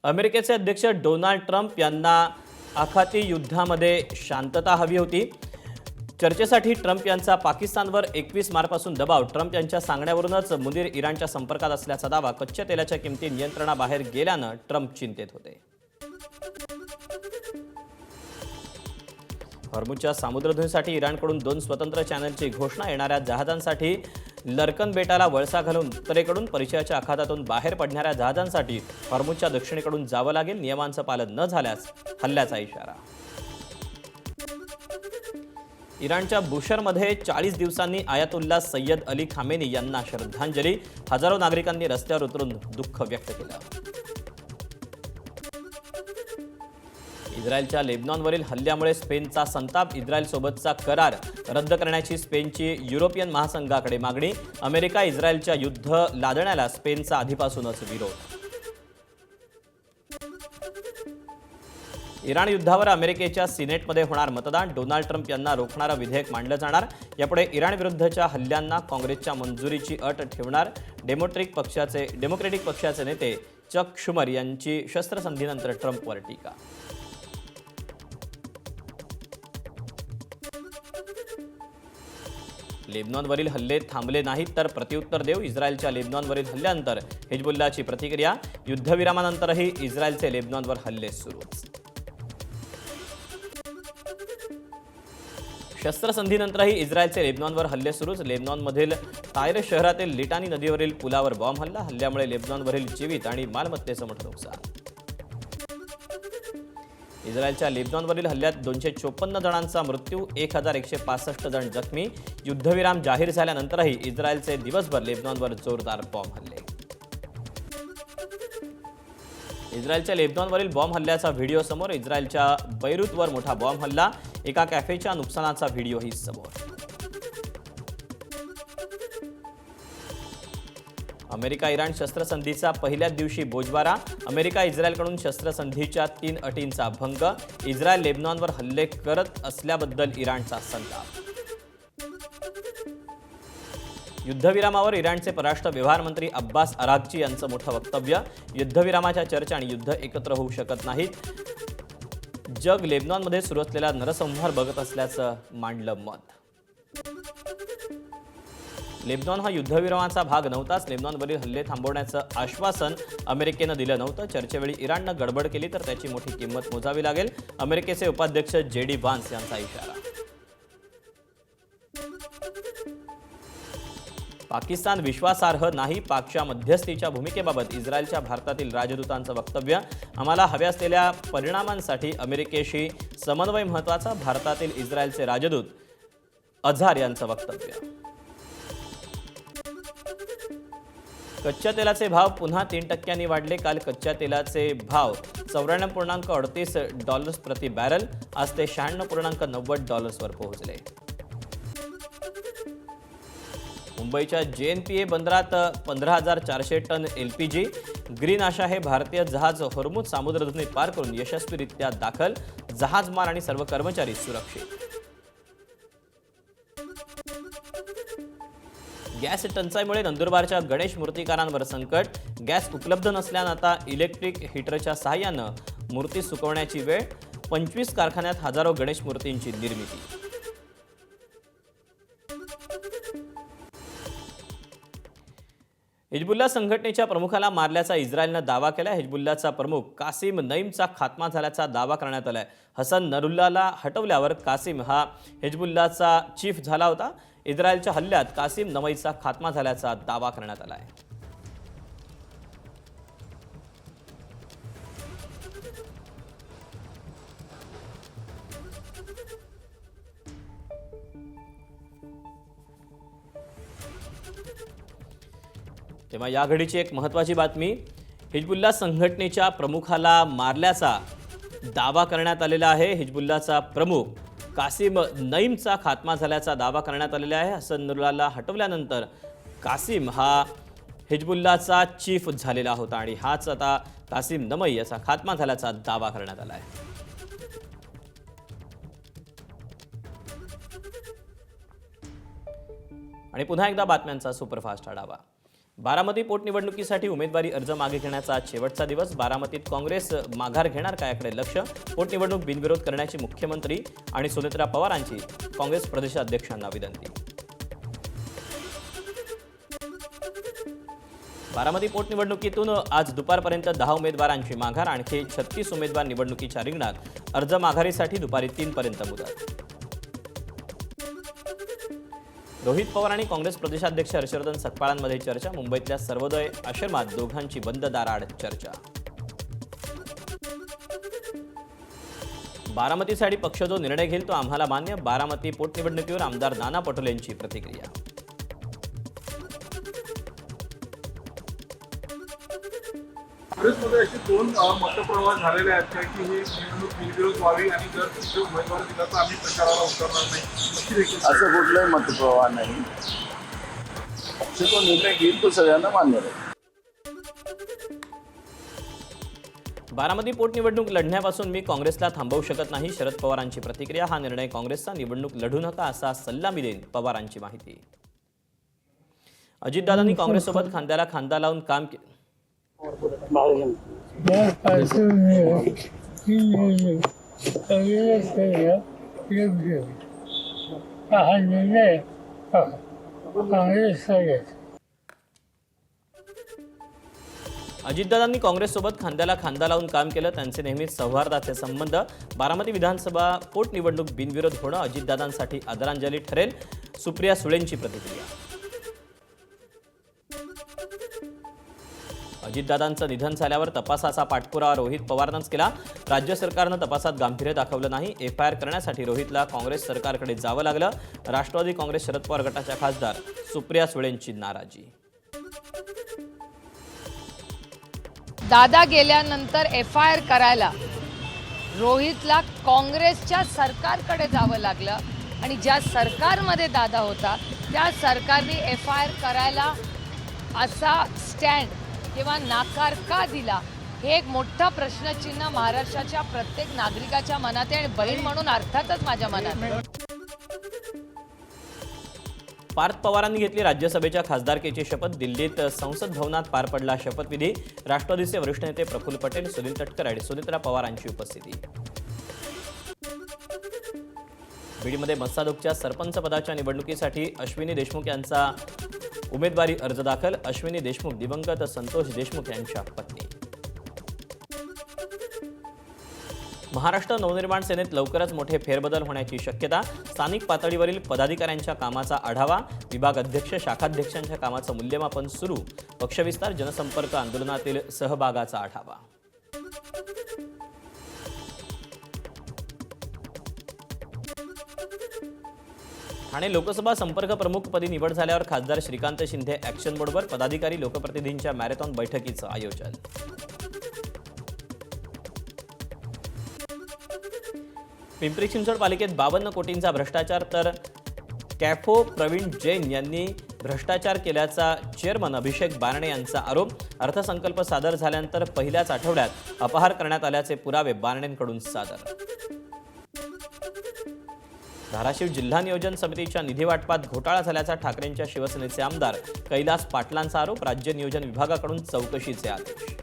अमेरिकेचे अध्यक्ष Donald Trump यांना आखाती युद्धामध्ये शांतता हवी होती। चर्चेसाठी ट्रम्प यांचा पाकिस्तानवर 21 मार्चपासून दबाव। ट्रम्प यांच्या सांगण्यावरूनच मुनीर इराणच्या संपर्कात असल्याचा दावा। कच्च्या तेलाच्या किमती नियंत्रणाबाहेर गेल्यानं ट्रम्प चिंतेत होते। हॉर्मुझच्या सामुद्रधुनीसाठी इराणकडून 2 स्वतंत्र चॅनलची घोषणा। येणाऱ्या जहाजांसाठी लर्कन बेटाला वळसा घालून उत्तरेकडून परिचयाच्या आखातातून बाहेर पडणाऱ्या जहाजांसाठी हॉर्मुझच्या दक्षिणेकडून जावं लागेल। नियमांचं पालन न झाल्यास हल्ल्याचा इशारा। इराणच्या बुशरमध्ये 40 दिवसांनी आयातुल्ला सय्यद अली खामेनी यांना श्रद्धांजली। हजारो नागरिकांनी रस्त्यावर उतरून दुःख व्यक्त केलं। इस्रायलच्या लेबनॉनवरील हल्ल्यामुळे स्पेनचा संताप। इस्रायलसोबतचा करार रद्द करण्याची स्पेनची युरोपियन महासंघाकडे मागणी। अमेरिका इस्रायलच्या युद्ध लादण्याला स्पेनचा आधीपासूनच विरोध। इराण युद्धावर अमेरिकेच्या सिनेटमध्ये होणार मतदान। डोनाल्ड ट्रम्प यांना रोखणारं विधेयक मांडलं जाणार। यापुढे इराण विरुद्धच्या हल्ल्यांना काँग्रेसच्या मंजुरीची अट ठेवणार। डेमोक्रेटिक पक्षाचे नेते चक शुमर यांची शस्त्रसंधीनंतर ट्रम्पवर टीका। लेबनॉनवरील हल्ले थांबले नाहीत तर प्रत्युत्तर देऊ। इस्रायलच्या लेबनॉनवरील हल्ल्यानंतर हिजबुल्लाची प्रतिक्रिया। युद्धविरामानंतरही इस्रायलचे लेबनॉनवर हल्ले सुरूच। शस्त्रसंधीनंतरही इस्रायलचे लेबनॉनवर हल्ले सुरूच। लेबनॉनमधील टायर शहरातील लिटानी नदीवरील पुलावर बॉम्ब हल्ला। हल्ल्यामुळे लेबनॉनवरील जीवित आणि मालमत्तेचं मोठं नुकसान। इस्रायलच्या लेबनॉनवरील हल्ल्यात 254 जणांचा मृत्यू, 1165 जण जखमी। युद्धविराम जाहीर झाल्यानंतरही इस्रायलचे दिवसभर लेबनॉनवर जोरदार बॉम्ब हल्ले। इस्रायलच्या लेबनॉनवरील बॉम्ब हल्ल्याचा व्हिडिओ समोर। इस्रायलच्या बैरूतवर मोठा बॉम्ब हल्ला। एका कॅफेच्या नुकसानाचा व्हिडिओही समोर। अमेरिका इराण शस्त्रसंधीचा पहिल्याच दिवशी बोजवारा। अमेरिका इस्रायलकडून शस्त्रसंधीच्या 3 अटींचा भंग। इस्रायल लेबनॉनवर हल्ले करत असल्याबद्दल इराणचा संताप। युद्धविरामावर इराणचे परराष्ट्र व्यवहार मंत्री अब्बास अराघची यांचं मोठं वक्तव्य। युद्धविरामाच्या चर्चा आणि युद्ध एकत्र होऊ शकत नाहीत। जग लेबनॉनमध्ये सुरू असलेला नरसंहार बघत असल्याचं मांडलं मत। लेबनॉन हा युद्धविरामाचा भाग नव्हताच। लेबनॉनवरील हल्ले थांबवण्याचं आश्वासन अमेरिकेनं दिलं नव्हतं। चर्चेवेळी इराणनं गडबड केली तर त्याची मोठी किंमत मोजावी लागेल। अमेरिकेचे उपाध्यक्ष JD व्हान्स यांचा इशारा। पाकिस्तान विश्वासार्ह नाही। पाकच्या मध्यस्थीच्या भूमिकेबाबत इस्रायलच्या भारतातील राजदूतांचं वक्तव्य। आम्हाला हव्या असलेल्या परिणामांसाठी अमेरिकेशी समन्वय महत्त्वाचा। भारतातील इस्रायलचे राजदूत अझार यांचं वक्तव्य। कच्च्या तेलाचे भाव पुन्हा 3% वाढले। काल कच्च्या तेलाचे भाव $94.38 प्रति बॅरल, आज ते $96.90 वर पोहोचले। मुंबईच्या JNPA बंदरात 15,400 टन LPG। ग्रीन आशा हे भारतीय जहाज हॉर्मुझ सामुद्रधुनी पार करून यशस्वीरित्या दाखल। जहाजमाल आणि सर्व कर्मचारी सुरक्षित। गॅस टंचाईमुळे नंदुरबारच्या गणेश मूर्तिकारांवर संकट। गॅस उपलब्ध नसल्यानं आता इलेक्ट्रिक हीटरच्या सहाय्यानं मूर्ती सुकवण्याची वेळ। 25 कारखान्यात हजारो गणेश मूर्तींची निर्मिती। हिजबुल्ला संघटनेच्या प्रमुखाला मारल्याचा इस्रायलनं दावा केला। हिजबुल्लाचा प्रमुख कासिम नईमचा खात्मा झाल्याचा दावा करण्यात आलाय। हसन नरुल्लाला हटवल्यावर कासिम हा हिजबुल्लाचा चीफ झाला होता। इस्रायलच्या हल्ल्यात कासिम नईमचा खात्मा झाल्याचा दावा करण्यात आलाय। तेव्हा या घडीची एक महत्त्वाची बातमी। हिजबुल्ला संघटनेच्या प्रमुखाला मारल्याचा दावा करण्यात आलेला आहे। हिजबुल्लाचा प्रमुख कासिम नईमचा खात्मा झाल्याचा दावा करण्यात आलेला आहे। हसन नरुल्लाला हटवल्यानंतर कासिम हा हिजबुल्लाचा चीफ झालेला होता आणि हाच आता कासिम नमई याचा खात्मा झाल्याचा दावा करण्यात आला आहे। आणि पुन्हा एकदा बातम्यांचा सुपरफास्ट आढावा। बारामती पोटनिवडणुकीसाठी उमेदवारी अर्ज मागे घेण्याचा आज शेवटचा दिवस. बारामतीत काँग्रेस माघार घेणार का याकडे लक्ष. पोटनिवडणूक बिनविरोध करण्याची मुख्यमंत्री आणि सुनेत्रा पवारांची काँग्रेस प्रदेशाध्यक्षांना विनंती. बारामती पोटनिवडणुकीतून आज दुपारपर्यंत 10 उमेदवारांची माघार. आणखी 36 उमेदवार निवडणुकीच्या रिंगणात. अर्ज माघारीसाठी दुपारी 3 पर्यंत मुदत. रोहित पवार आणि काँग्रेस प्रदेशाध्यक्ष हर्षवर्धन सकपाळांमध्ये चर्चा. मुंबईतल्या सर्वोदय आश्रमात दोघांची बंद दाराआड चर्चा. बारामतीसाठी पक्ष जो निर्णय घेईल तो आम्हाला मान्य. बारामती पोटनिवडणुकीवर आमदार नाना पटोलेंची प्रतिक्रिया. काँग्रेसमध्ये असे 2 मतप्रवाह झालेले आहेत की ही निवडणूक बिनविरोध व्हावी आणि जर तुमचे उमेदवार दिला तर आम्ही प्रचाराला उतरणार नाही, अशी देखील असं कुठलाही मतप्रवाह नाही. पक्ष तो निर्णय घेईल तो सगळ्यांना मान्य राहील. बारामती पोटनिवडणूक लढण्यापासून मी काँग्रेसला थांबवू शकत नाही. शरद पवारांची प्रतिक्रिया. हा निर्णय काँग्रेसचा. निवडणूक लढू नका असा सल्ला मी देईन. पवारांची माहिती. अजितदादांनी काँग्रेससोबत खांद्याला खांदा लावून काम केलं. अजितदादांनी काँग्रेससोबत खांद्याला खांदा लावून काम केलं. त्यांचे नेहमीच सौहार्दाचे संबंध. बारामती विधानसभा पोटनिवडणूक बिनविरोध होणं अजितदादांसाठी आदरांजली ठरेल. सुप्रिया सुळेंची प्रतिक्रिया. अजितदादांचं निधन झाल्यावर तपासाचा पाठपुरावा रोहित पवारांनीच केला. राज्य सरकारनं तपासात गांभीर्य दाखवलं नाही. एफआयआर करण्यासाठी रोहितला काँग्रेस सरकारकडे जावं लागलं. राष्ट्रवादी काँग्रेस शरद पवार गटाच्या खासदार सुप्रिया सुळेंची नाराजी. दादा गेल्यानंतर एफआयआर करायला रोहितला काँग्रेसच्या सरकारकडे जावं लागलं आणि ज्या सरकारमध्ये दादा होता त्या सरकारने एफआयआर करायला असा स्टँड किंवा नाकार का दिला, हे एक मोठा प्रश्नचिन्ह महाराष्ट्राच्या प्रत्येक नागरिकाच्या मनात आहे आणि बहीण म्हणून अर्थातच माझ्या मनात आहे. पार्थ पवारांनी घेतली राज्यसभेच्या खासदारकीची शपथ. दिल्लीत संसद भवनात पार पडला शपथविधी. राष्ट्रवादीचे वरिष्ठ नेते प्रफुल्ल पटेल, सुनील तटकरे आणि सुनेत्रा पवारांची उपस्थिती. बीडमध्ये मस्सादोगच्या सरपंच पदाच्या निवडणुकीसाठी अश्विनी देशमुख यांचा उमेदवारी अर्ज दाखल. अश्विनी देशमुख दिवंगत संतोष देशमुख यांच्या पत्नी. महाराष्ट्र नवनिर्माण सेनेत लवकरच मोठे फेरबदल होण्याची शक्यता. स्थानिक पातळीवरील पदाधिकाऱ्यांच्या कामाचा आढावा. विभाग अध्यक्ष शाखाध्यक्षांच्या कामाचं मूल्यमापन सुरू. पक्षविस्तार जनसंपर्क आंदोलनातील सहभागाचा आढावा. ठाणे लोकसभा संपर्क प्रमुखपदी निवड झाल्यावर खासदार श्रीकांत शिंदे ॲक्शन मोडवर. पदाधिकारी लोकप्रतिनिधींच्या मॅरेथॉन बैठकीचं आयोजन. पिंपरी चिंचवड पालिकेत 52 कोटींचा भ्रष्टाचार. तर कॅफो प्रवीण जैन यांनी भ्रष्टाचार केल्याचा चेअरमन अभिषेक बारणे यांचा आरोप. अर्थसंकल्प सादर झाल्यानंतर पहिल्याच आठवड्यात अपहार करण्यात आल्याचे पुरावे बारणेंकडून सादर. धाराशिव जिल्हा नियोजन समितीच्या निधी वाटपात घोटाळा झाल्याचा ठाकरेंच्या शिवसेनेचे आमदार कैलास पाटलांचा आरोप. राज्य नियोजन विभागाकडून चौकशीचे आदेश.